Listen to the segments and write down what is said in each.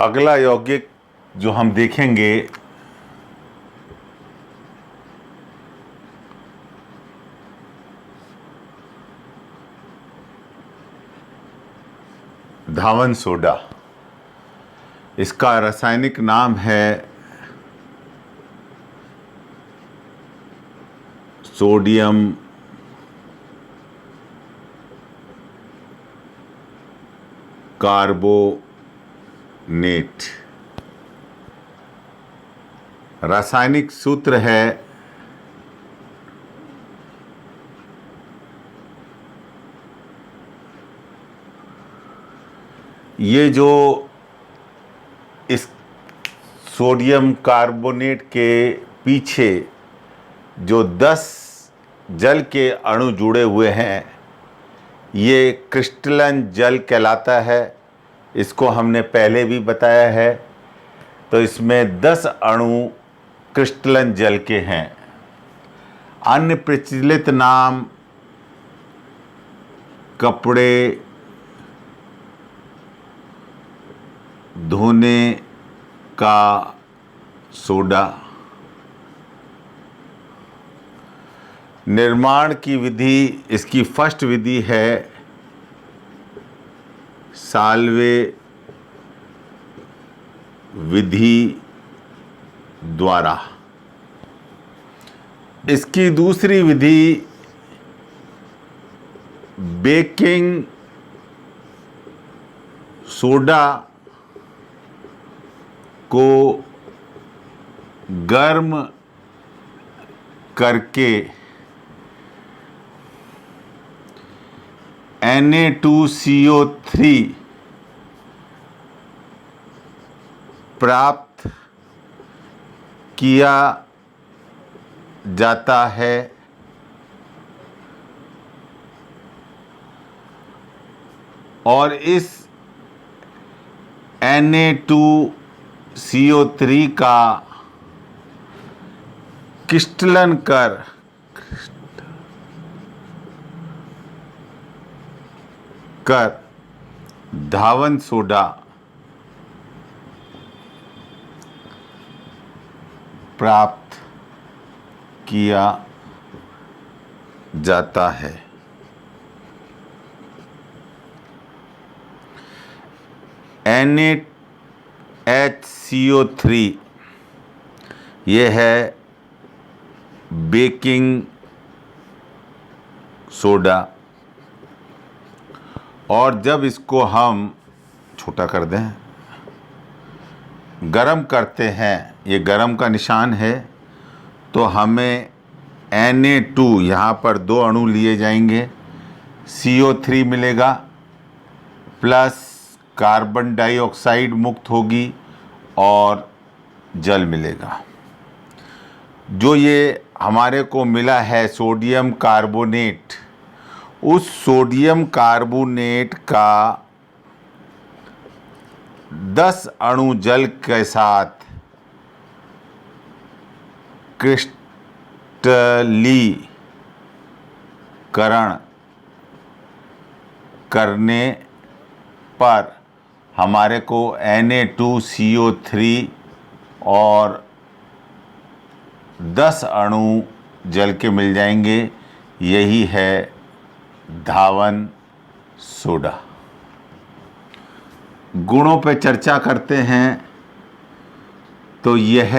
अगला यौगिक जो हम देखेंगे धावन सोडा। इसका रासायनिक नाम है सोडियम कार्बोनेट। रासायनिक सूत्र है ये जो इस सोडियम कार्बोनेट के पीछे जो 10 जल के अणु जुड़े हुए हैं ये क्रिस्टलन जल कहलाता है। इसको हमने पहले भी बताया है। तो इसमें 10 अणु क्रिस्टलन जल के हैं। अन्य प्रचलित नाम कपड़े धोने का सोडा। निर्माण की विधि, इसकी फर्स्ट विधि है साल्वे विधि द्वारा। इसकी दूसरी विधि बेकिंग सोडा को गर्म करके Na2CO3 प्राप्त किया जाता है। और इस Na2CO3 का क्रिस्टलन कर धावन सोडा प्राप्त किया जाता है। NaHCO3 ये है बेकिंग सोडा। और जब इसको हम छोटा कर दें, गरम करते हैं, ये गरम का निशान है, तो हमें Na2 यहाँ पर 2 अणु लिए जाएंगे, CO3 मिलेगा प्लस कार्बन डाइऑक्साइड मुक्त होगी और जल मिलेगा। जो ये हमारे को मिला है सोडियम कार्बोनेट, उस सोडियम कार्बोनेट का 10 अणु जल के साथ क्रिस्टलीकरण करने पर हमारे को Na2CO3 और 10 अणु जल के मिल जाएंगे। यही है धावन सोडा। गुणों पे चर्चा करते हैं तो यह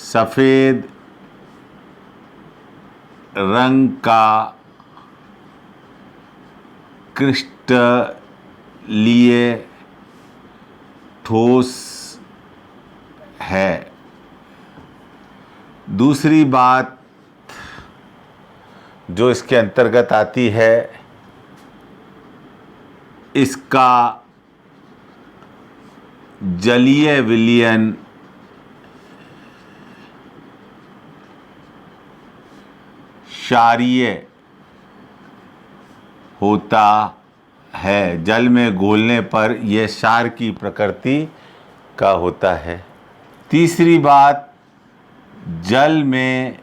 सफ़ेद रंग का क्रिस्टलीय ठोस है। दूसरी बात जो इसके अंतर्गत आती है, इसका जलीय विलयन क्षारीय होता है। जल में घोलने पर यह क्षार की प्रकृति का होता है। तीसरी बात, जल में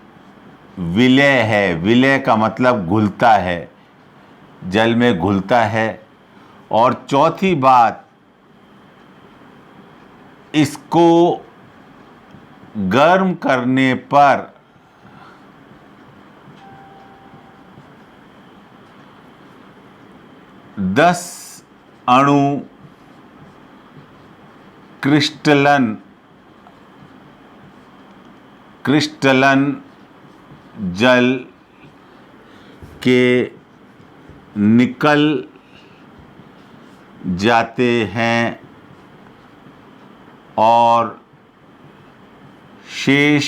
विलय है। विलय का मतलब घुलता है, जल में घुलता है। और चौथी बात, इसको गर्म करने पर दस अणु क्रिस्टलन जल के निकल जाते हैं और शेष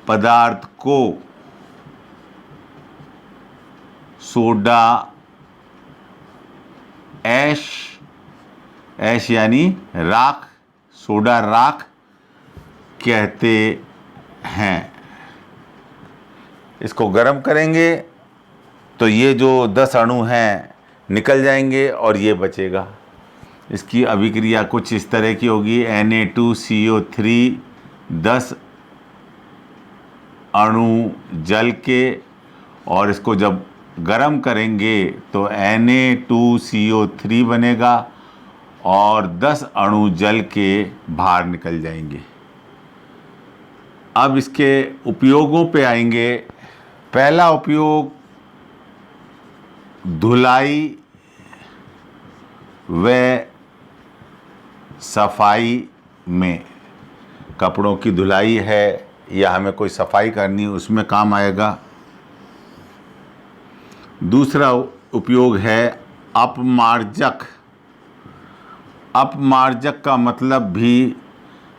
पदार्थ को सोडा ऐश यानी राख, सोडा राख कहते हैं। इसको गर्म करेंगे तो ये जो 10 अणु हैं निकल जाएंगे और ये बचेगा। इसकी अभिक्रिया कुछ इस तरह की होगी। Na2CO3 10 अणु जल के, और इसको जब गर्म करेंगे तो Na2CO3 बनेगा और 10 अणु जल के बाहर निकल जाएंगे। अब इसके उपयोगों पे आएंगे। पहला उपयोग धुलाई व सफाई में, कपड़ों की धुलाई है या हमें कोई सफाई करनी उसमें काम आएगा। दूसरा उपयोग है अपमार्जक। अपमार्जक का मतलब भी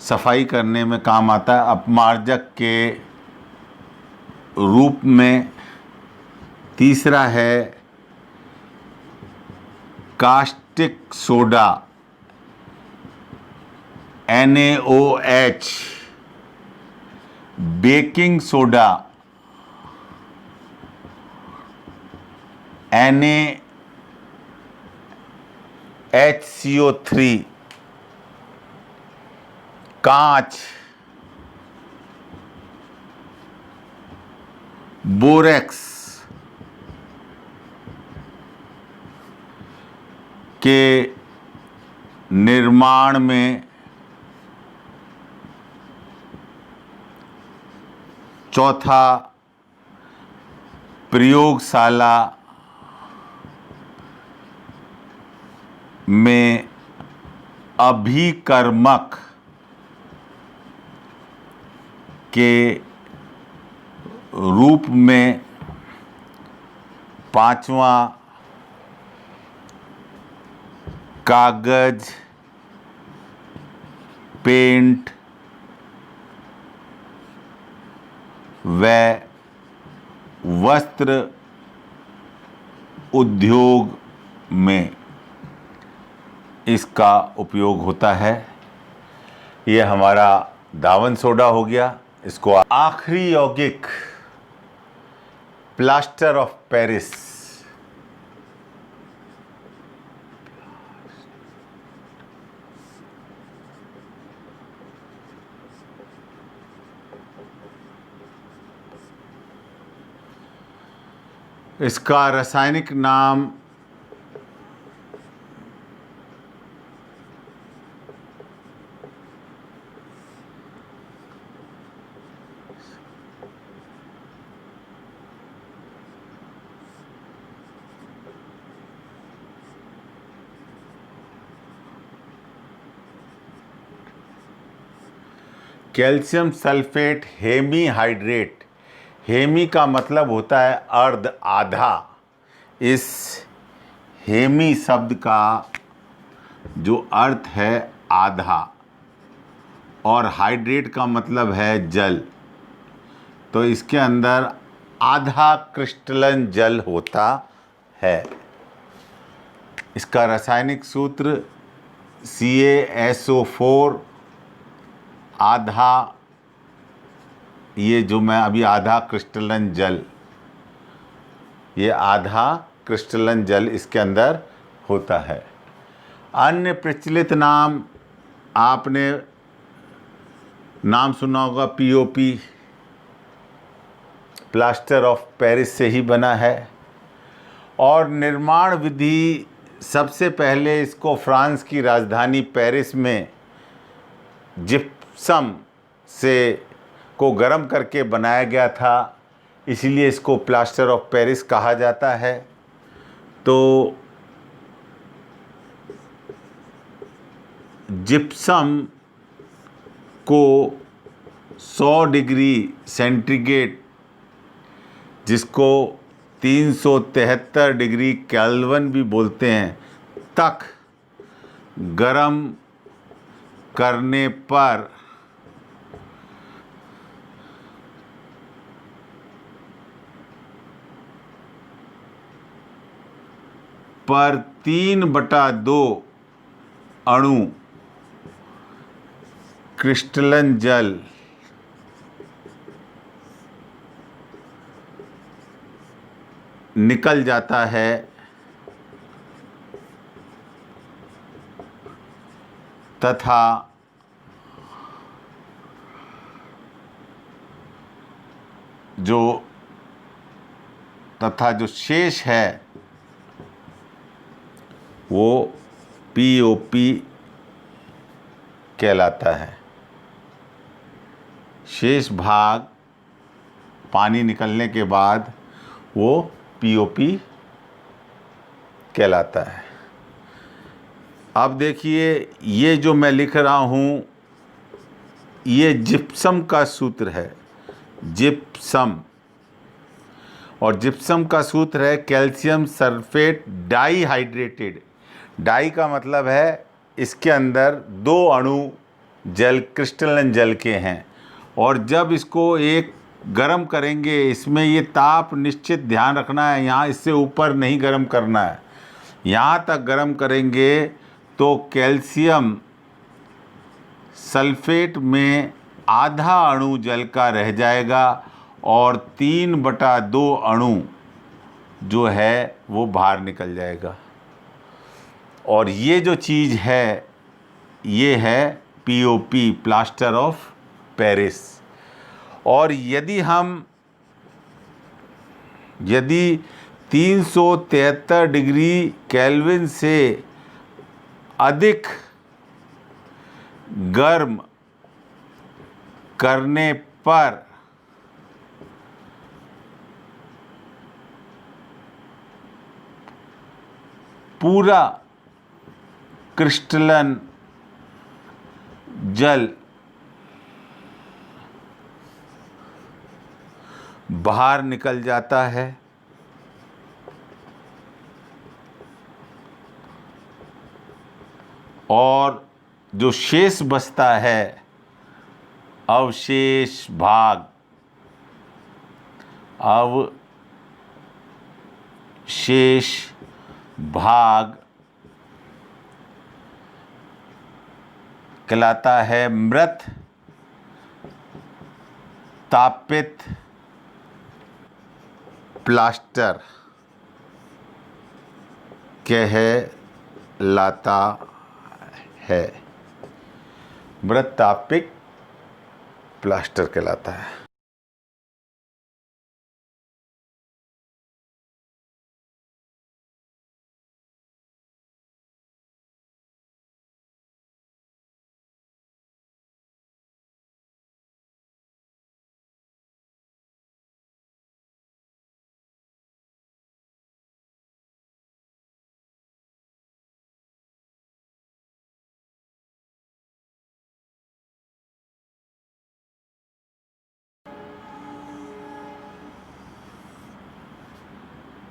सफाई करने में काम आता है। अपमार्जक के रूप में। तीसरा है caustic soda NaOH, baking soda NaHCO3, कांच बोरेक्स के निर्माण में। चौथा प्रयोगशाला में अभिकर्मक के रूप में। पांचवा कागज, पेंट व वस्त्र उद्योग में इसका उपयोग होता है। ये हमारा दावन सोडा हो गया। इसको आखिरी यौगिक प्लास्टर ऑफ पेरिस। इसका रासायनिक नाम कैल्शियम सल्फेट हेमीहाइड्रेट। हेमी का मतलब होता है अर्ध, आधा। इस हेमी शब्द का जो अर्थ है आधा, और हाइड्रेट का मतलब है जल। तो इसके अंदर आधा क्रिस्टलन जल होता है। इसका रासायनिक सूत्र CaSO4 आधा, ये जो मैं अभी आधा क्रिस्टलन जल, ये आधा क्रिस्टलन जल इसके अंदर होता है। अन्य प्रचलित नाम आपने नाम सुना होगा POP, प्लास्टर ऑफ पेरिस से ही बना है। और निर्माण विधि सबसे पहले इसको फ्रांस की राजधानी पेरिस में जिप्सम से को गर्म करके बनाया गया था, इसीलिए इसको प्लास्टर ऑफ पेरिस कहा जाता है। तो जिप्सम को 100 डिग्री सेंटीग्रेड, जिसको 373 डिग्री केल्विन भी बोलते हैं, तक गरम करने पर पर 3/2 अणु क्रिस्टलन जल निकल जाता है तथा जो शेष है वो पीओपी कहलाता है। शेष भाग पानी निकलने के बाद वो पीओपी कहलाता है। अब देखिए, ये जो मैं लिख रहा हूँ ये जिप्सम का सूत्र है, जिप्सम। और जिप्सम का सूत्र है कैल्शियम सल्फेट डाईहाइड्रेटेड। डाई का मतलब है इसके अंदर 2 अणु जल क्रिस्टलन जल के हैं, और जब इसको एक गरम करेंगे, इसमें ये ताप निश्चित ध्यान रखना है, यहाँ इससे ऊपर नहीं गरम करना है, यहाँ तक गरम करेंगे तो कैल्शियम सल्फेट में आधा अणु जल का रह जाएगा और 3/2 अणु जो है वो बाहर निकल जाएगा। और ये जो चीज़ है ये है पीओपी, प्लास्टर ऑफ पेरिस। और यदि 373 डिग्री केल्विन से अधिक गर्म करने पर पूरा क्रिस्टलन जल बाहर निकल जाता है, और जो शेष बचता है अवशेष भाग कहलाता है मृत तापित प्लास्टर कहलाता है। मृत तापित प्लास्टर कहलाता है।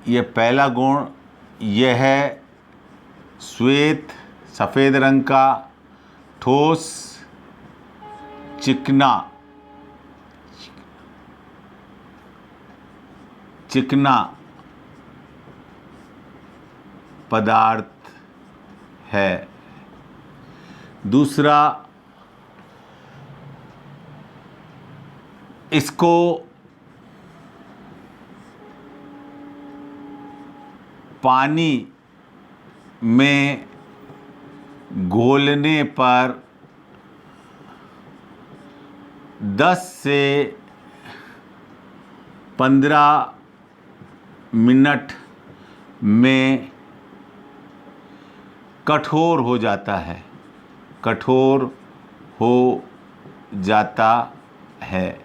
ये पहला गुण यह है श्वेत सफ़ेद रंग का ठोस चिकना पदार्थ है। दूसरा, इसको पानी में घोलने पर 10 से 15 मिनट में कठोर हो जाता है, कठोर हो जाता है।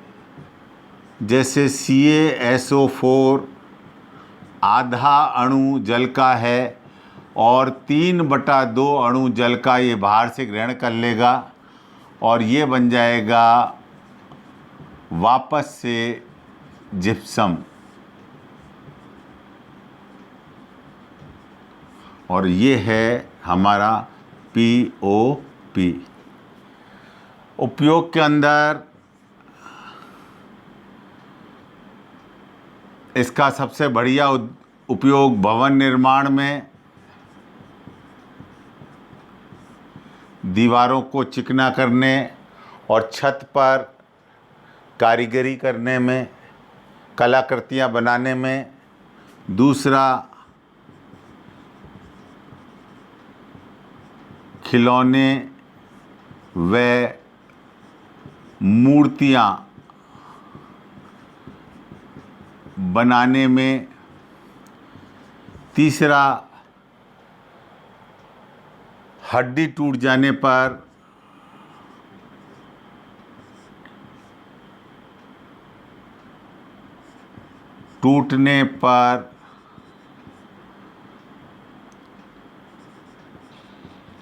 जैसे CaSO4 आधा अणु जल का है और 3/2 अणु जल का ये बाहर से ग्रहण कर लेगा और ये बन जाएगा वापस से जिप्सम। और ये है हमारा POP। उपयोग के अंदर इसका सबसे बढ़िया उपयोग भवन निर्माण में, दीवारों को चिकना करने और छत पर कारीगरी करने में, कलाकृतियाँ बनाने में। दूसरा, खिलौने व मूर्तियाँ बनाने में। तीसरा, हड्डी टूट जाने पर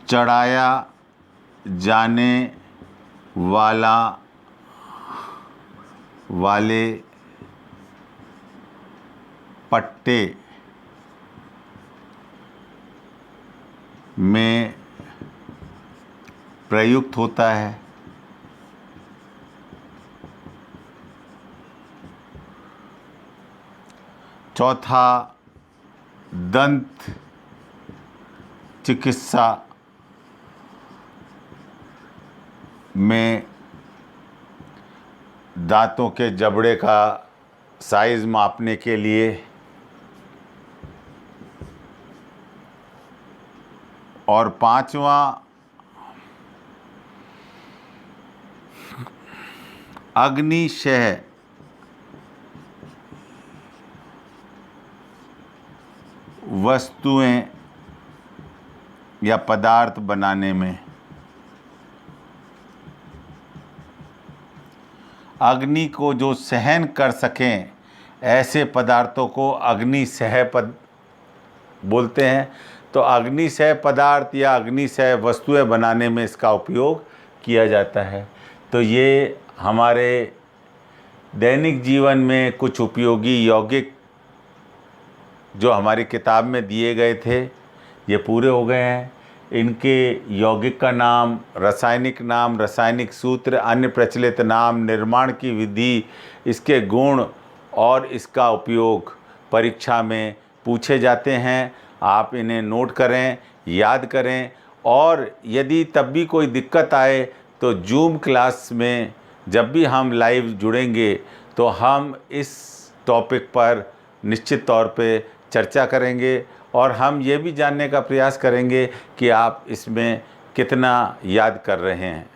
चढ़ाया जाने वाले पट्टे में प्रयुक्त होता है। चौथा, दंत चिकित्सा में दांतों के जबड़े का साइज मापने के लिए। और पांचवा, अग्निशय वस्तुएं या पदार्थ बनाने में। अग्नि को जो सहन कर सकें ऐसे पदार्थों को अग्निसह बोलते हैं। तो अग्निसह पदार्थ या अग्निसह वस्तुएं बनाने में इसका उपयोग किया जाता है। तो ये हमारे दैनिक जीवन में कुछ उपयोगी यौगिक जो हमारी किताब में दिए गए थे ये पूरे हो गए हैं। इनके यौगिक का नाम, रासायनिक नाम, रासायनिक सूत्र, अन्य प्रचलित नाम, निर्माण की विधि, इसके गुण और इसका उपयोग परीक्षा में पूछे जाते हैं। आप इन्हें नोट करें, याद करें। और यदि तब भी कोई दिक्कत आए तो जूम क्लास में जब भी हम लाइव जुड़ेंगे तो हम इस टॉपिक पर निश्चित तौर पे चर्चा करेंगे और हम ये भी जानने का प्रयास करेंगे कि आप इसमें कितना याद कर रहे हैं।